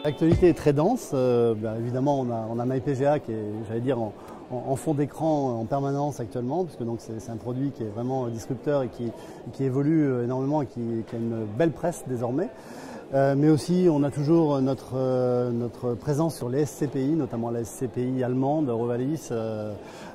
L'actualité est très dense. Évidemment, on a MyPGA qui est, j'allais dire, en fond d'écran en permanence actuellement, puisque donc c'est un produit qui est vraiment disrupteur et qui évolue énormément et qui a une belle presse désormais. Mais aussi, on a toujours notre présence sur les SCPI, notamment la SCPI allemande, Eurovalis,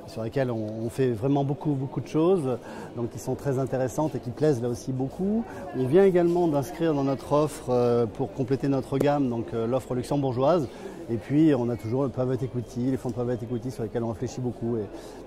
sur laquelle on fait vraiment beaucoup de choses, donc qui sont très intéressantes et qui plaisent là aussi beaucoup. On vient également d'inscrire dans notre offre, pour compléter notre gamme, donc l'offre luxembourgeoise. Et puis, on a toujours le private equity, les fonds de private equity sur lesquels on réfléchit beaucoup.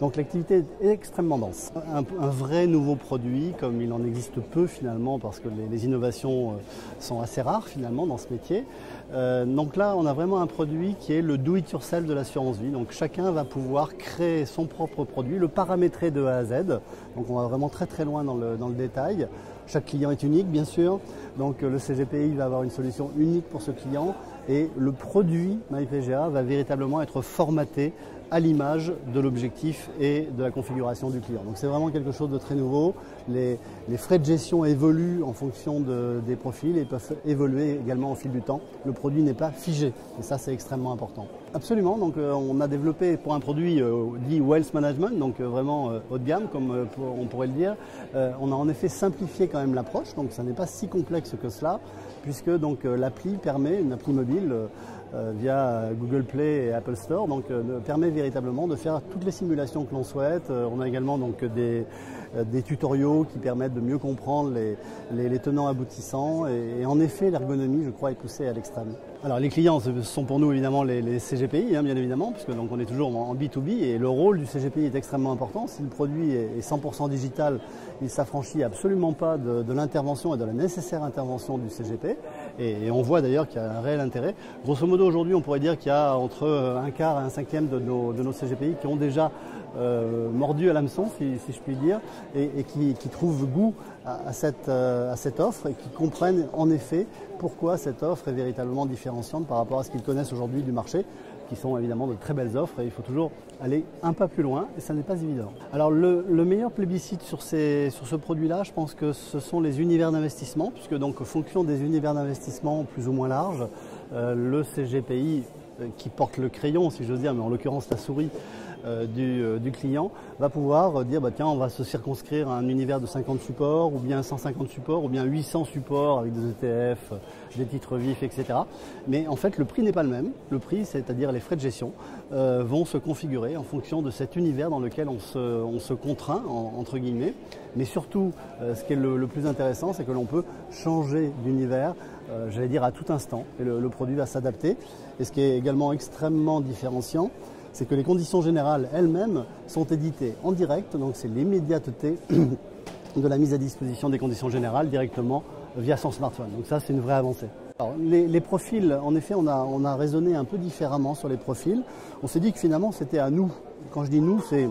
Donc, l'activité est extrêmement dense. Un vrai nouveau produit, comme il en existe peu finalement, parce que les innovations sont assez rares finalement dans ce métier. Donc là, on a vraiment un produit qui est le do-it-yourself de l'assurance vie. Donc, chacun va pouvoir créer son propre produit, le paramétrer de A à Z. Donc, on va vraiment très loin dans le détail. Chaque client est unique, bien sûr. Donc, le CGPI va avoir une solution unique pour ce client. Et le produit MyPGA va véritablement être formaté à l'image de l'objectif et de la configuration du client. Donc c'est vraiment quelque chose de très nouveau. Les frais de gestion évoluent en fonction des profils et peuvent évoluer également au fil du temps. Le produit n'est pas figé et ça c'est extrêmement important. Absolument, donc on a développé pour un produit dit Wealth Management, donc vraiment haut de gamme comme on pourrait le dire. On a en effet simplifié quand même l'approche, donc ça n'est pas si complexe que cela, puisque donc l'appli permet, une appli mobile via Google Play et Apple Store, donc permet véritablement de faire toutes les simulations que l'on souhaite. On a également donc des tutoriaux qui permettent de mieux comprendre les tenants aboutissants et en effet l'ergonomie je crois est poussée à l'extrême. Alors les clients ce sont pour nous évidemment les CGPI bien évidemment, puisque donc on est toujours en B2B et le rôle du CGPI est extrêmement important. Si le produit est 100% digital, il ne s'affranchit absolument pas de l'intervention et de la nécessaire intervention du CGP et on voit d'ailleurs qu'il y a un réel intérêt. Grosso modo aujourd'hui on pourrait dire qu'il y a entre un quart et un cinquième de nos CGPI qui ont déjà mordu à l'hameçon si je puis dire et qui trouvent goût à cette offre et qui comprennent en effet pourquoi cette offre est véritablement différenciante par rapport à ce qu'ils connaissent aujourd'hui du marché, qui sont évidemment de très belles offres et il faut toujours aller un pas plus loin et ça n'est pas évident. Alors le meilleur plébiscite sur ce produit-là, je pense que ce sont les univers d'investissement, puisque donc en fonction des univers d'investissement plus ou moins larges, le CGPI qui porte le crayon si j'ose dire, mais en l'occurrence la souris du client, va pouvoir dire tiens on va se circonscrire à un univers de 50 supports ou bien 150 supports ou bien 800 supports avec des ETF, des titres vifs, etc. Mais en fait le prix n'est pas le même. Le prix, c'est-à-dire les frais de gestion, vont se configurer en fonction de cet univers dans lequel on se contraint, entre guillemets. Mais surtout, ce qui est le plus intéressant, c'est que l'on peut changer d'univers, j'allais dire à tout instant, et le produit va s'adapter. Et ce qui est également extrêmement différenciant, c'est que les conditions générales elles-mêmes sont éditées en direct, donc c'est l'immédiateté de la mise à disposition des conditions générales directement via son smartphone. Donc ça, c'est une vraie avancée. Alors, les profils, en effet, on a raisonné un peu différemment sur les profils. On s'est dit que finalement, c'était à nous. Quand je dis nous, c'est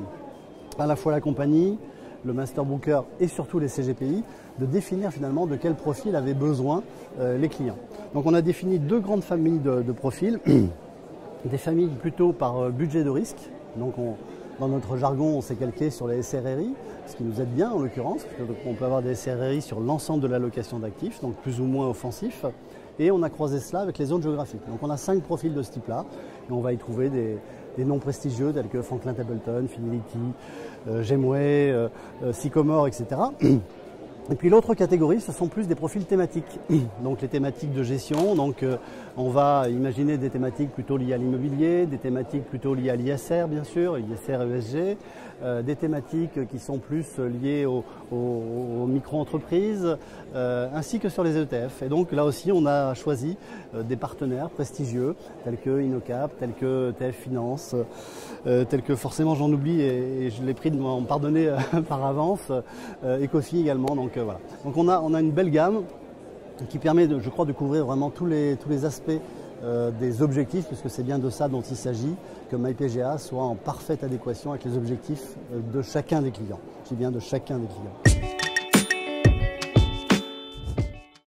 à la fois la compagnie, le master booker et surtout les CGPI, de définir finalement de quel profil avaient besoin les clients. Donc on a défini deux grandes familles de profils. Des familles plutôt par budget de risque, donc dans notre jargon on s'est calqué sur les SRRI, ce qui nous aide bien en l'occurrence, on peut avoir des SRRI sur l'ensemble de l'allocation d'actifs, donc plus ou moins offensifs, et on a croisé cela avec les zones géographiques. Donc on a 5 profils de ce type-là, et on va y trouver des noms prestigieux tels que Franklin Templeton, Fidelity, Gemway, Sycomore, etc. Et puis l'autre catégorie, ce sont plus des profils thématiques, donc les thématiques de gestion. Donc on va imaginer des thématiques plutôt liées à l'immobilier, des thématiques plutôt liées à l'ISR bien sûr, ISR et ESG, des thématiques qui sont plus liées aux micro-entreprises, ainsi que sur les ETF. Et donc là aussi on a choisi des partenaires prestigieux tels que InnoCap, tels que TF Finance, tels que forcément j'en oublie et je l'ai pris de m'en pardonner par avance, Ecofi également. Donc voilà. Donc on a une belle gamme qui permet, je crois, de couvrir vraiment tous les aspects des objectifs, puisque c'est bien de ça dont il s'agit, que MyPGA soit en parfaite adéquation avec les objectifs de chacun des clients. Je dis bien de chacun des clients.